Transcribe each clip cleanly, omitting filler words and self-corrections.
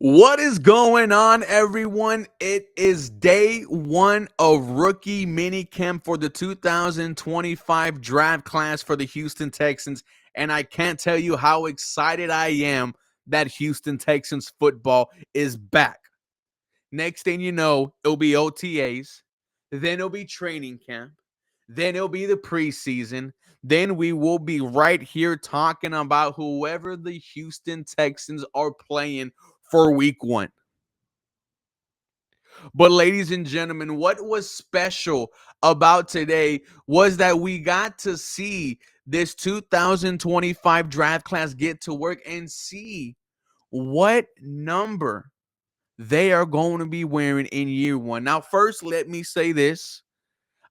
What is going on, everyone? It is day one of rookie minicamp for the 2025 draft class for the Houston Texans, and I can't tell you how excited I am that Houston Texans football is back. Next thing you know, it'll be OTAs, then it'll be training camp, then it'll be the preseason. Then we will be right here talking about whoever the Houston Texans are playing for week one. But, ladies and gentlemen, what was special about today was that we got to see this 2025 draft class get to work and see what number they are going to be wearing in year one. Now, first, let me say this.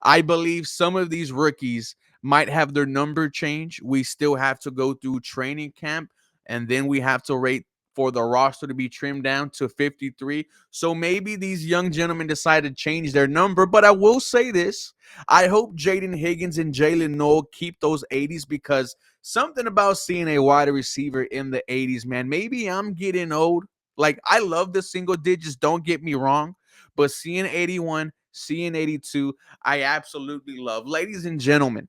I believe some of these rookies might have their number change. We still have to go through training camp, and then we have to rate for the roster to be trimmed down to 53. So maybe these young gentlemen decide to change their number. But I will say this. I hope Jaden Higgins and Jalen Noel keep those 80s, because something about seeing a wide receiver in the 80s, man, maybe I'm getting old. Like, I love the single digits, don't get me wrong, but seeing 81, seeing 82, I absolutely love. Ladies and gentlemen,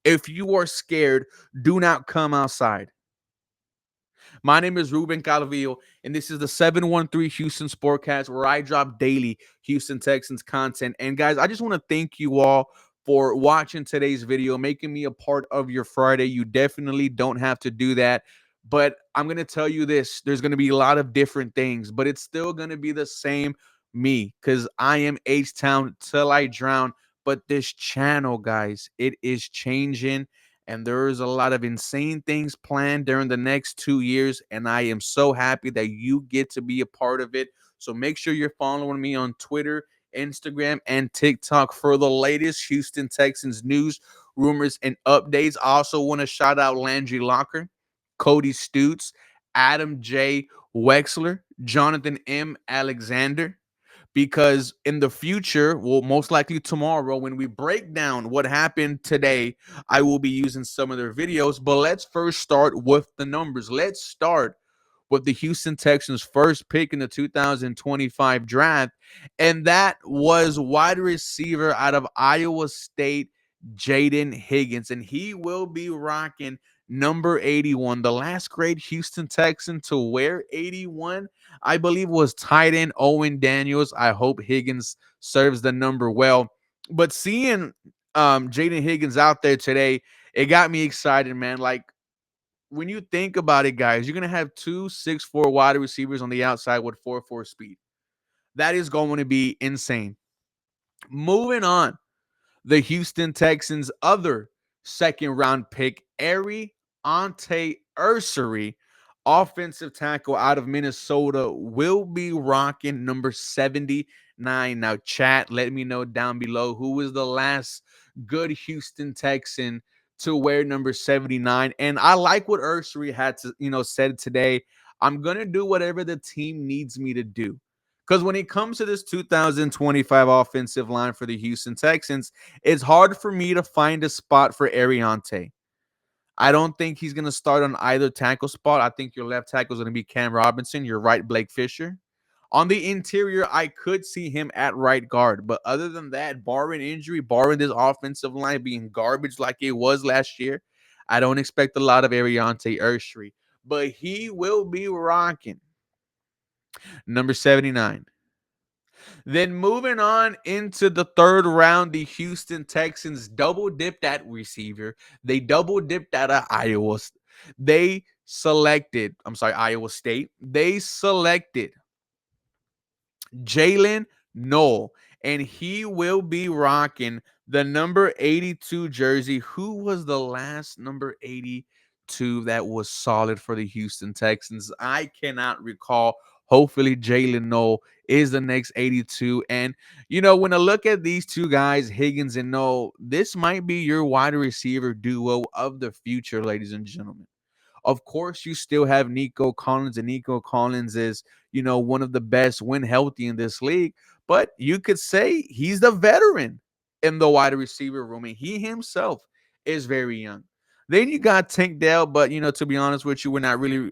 if you are scared, do not come outside. My name is Ruben Calvillo, and this is the 713 Houston Sportcast, where I drop daily Houston Texans content. And guys, I just want to thank you all for watching today's video, making me a part of your Friday. You definitely don't have to do that. But I'm going to tell you this, there's going to be a lot of different things, but it's still going to be the same me, because I am H-Town till I drown. But this channel, guys, it is changing, and there is a lot of insane things planned during the next 2 years, and I am so happy that you get to be a part of it. So make sure you're following me on Twitter, Instagram, and TikTok for the latest Houston Texans news, rumors, and updates. I also want to shout out Landry Locker, Cody Stutes, Adam J. Wexler, Jonathan M. Alexander, because in the future, well, most likely tomorrow, when we break down what happened today, I will be using some of their videos. But let's first start with the numbers. Let's start with the Houston Texans' first pick in the 2025 draft, and that was wide receiver out of Iowa State, Jaden Higgins, and he will be rocking number 81. The last great Houston Texan to wear 81, I believe, was tight end Owen Daniels. I hope Higgins serves the number well. But seeing Jaden Higgins out there today, it got me excited, man. Like, when you think about it, guys, you're going to have two 6'4" wide receivers on the outside with 4.4 speed. That is going to be insane. Moving on, the Houston Texans' other second round pick, Ante Ursery, offensive tackle out of Minnesota, will be rocking number 79. Now, chat, let me know down below who was the last good Houston Texan to wear number 79. And I like what Ursery had to, said today. I'm going to do whatever the team needs me to do. Because when it comes to this 2025 offensive line for the Houston Texans, it's hard for me to find a spot for Ariante. I don't think he's going to start on either tackle spot. I think your left tackle is going to be Cam Robinson, your right Blake Fisher. On the interior, I could see him at right guard. But other than that, barring injury, barring this offensive line being garbage like it was last year, I don't expect a lot of Ariante Ursery. But he will be rocking number 79. Then moving on into the third round, the Houston Texans double dipped at receiver. They double dipped at Iowa. They selected, Iowa State. They selected Jalen Noel, and he will be rocking the number 82 jersey. Who was the last number 82 that was solid for the Houston Texans? I cannot recall. Hopefully, Jalen Noel is the next 82. And, when I look at these two guys, Higgins and Noel, this might be your wide receiver duo of the future, ladies and gentlemen. Of course, you still have Nico Collins, and Nico Collins is, one of the best when healthy in this league. But you could say he's the veteran in the wide receiver room, and he himself is very young. Then you got Tank Dell, but, to be honest with you, we're not really,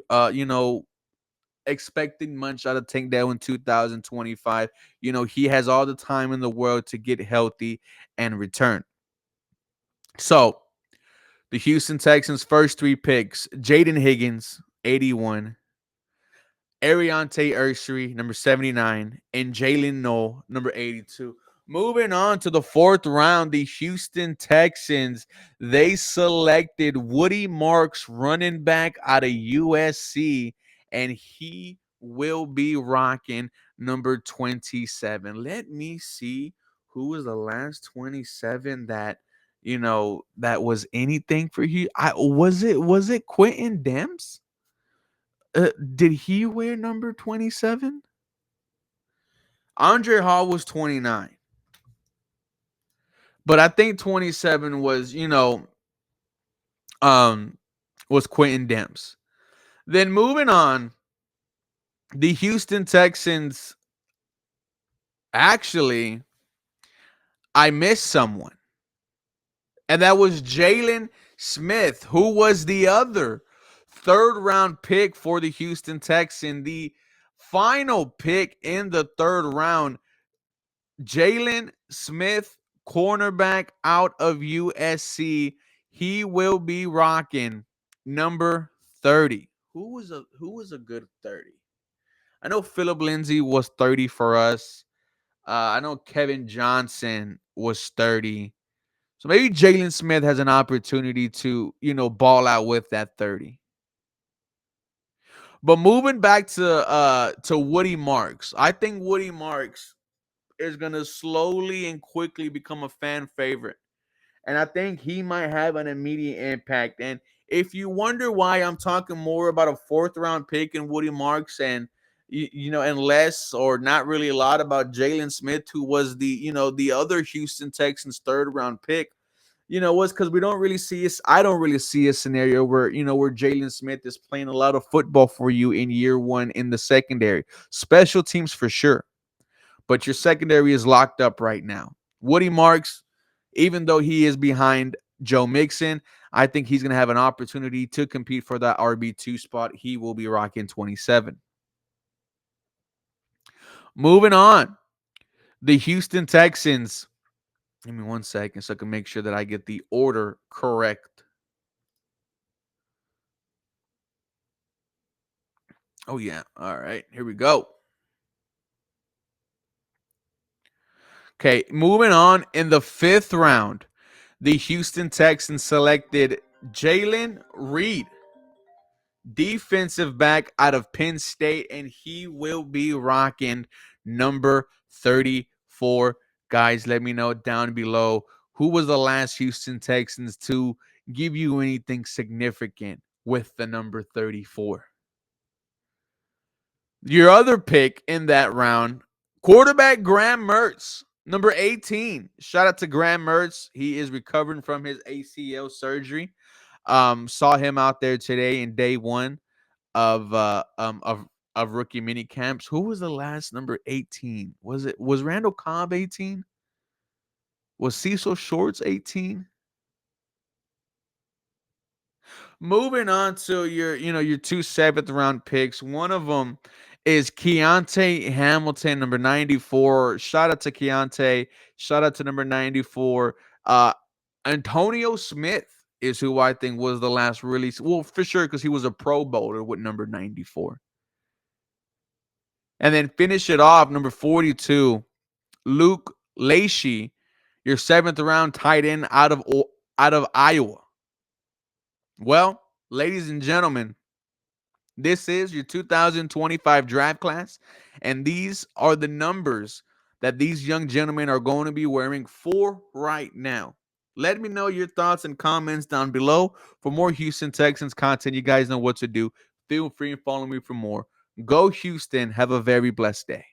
expecting much out of Tank Dell in 2025. He has all the time in the world to get healthy and return. So, the Houston Texans' first three picks: Jaden Higgins, 81, Ariante Ursery, number 79, and Jalen Noel, number 82. Moving on to the fourth round, the Houston Texans, they selected Woody Marks, running back out of USC, and he will be rocking number 27. Let me see who was the last 27 that was anything for you. Was it Quentin Demps? Did he wear number 27? Andre Hall was 29. But I think 27 was Quentin Demps. Then moving on, the Houston Texans, actually, I missed someone. And that was Jalen Smith, who was the other third round pick for the Houston Texans. The final pick in the third round, Jalen Smith, cornerback out of USC. He will be rocking number 30. Who was a good 30? I know Philip Lindsay was 30 for us. I know Kevin Johnson was 30. So maybe Jalen Smith has an opportunity to, ball out with that 30. But moving back to Woody Marks, I think Woody Marks is going to slowly and quickly become a fan favorite. And I think he might have an immediate impact. And if you wonder why I'm talking more about a fourth round pick in Woody Marks and and less or not really a lot about Jalen Smith, who was the other Houston Texans third round pick, was because we don't really see this. I don't really see a scenario where Jalen Smith is playing a lot of football for you in year one in the secondary. Special teams for sure, but your secondary is locked up right now. Woody Marks, even though he is behind Joe Mixon, I think he's going to have an opportunity to compete for that RB2 spot. He will be rocking 27. Moving on, the Houston Texans. Give me 1 second so I can make sure that I get the order correct. Oh, yeah. All right. Here we go. Okay. Moving on, in the fifth round, the Houston Texans selected Jalen Reed, defensive back out of Penn State, and he will be rocking number 34. Guys, let me know down below who was the last Houston Texans to give you anything significant with the number 34. Your other pick in that round, quarterback Graham Mertz, number 18. Shout out to Graham Mertz. He is recovering from his ACL surgery. Saw him out there today in day one of rookie mini camps. Who was the last number 18? Was Randall Cobb 18? Was Cecil Shorts 18? Moving on to your two seventh round picks. One of them is Keontae Hamilton, number 94. Shout out to Keontae. Shout out to number 94. Antonio Smith is who I think was the last release. Well, for sure, because he was a Pro Bowler with number 94. And then finish it off, number 42, Luke Lachey, your seventh round tight end out of Iowa. Well, ladies and gentlemen, this is your 2025 draft class, and these are the numbers that these young gentlemen are going to be wearing for right now. Let me know your thoughts and comments down below. For more Houston Texans content, you guys know what to do. Feel free and follow me for more. Go Houston. Have a very blessed day.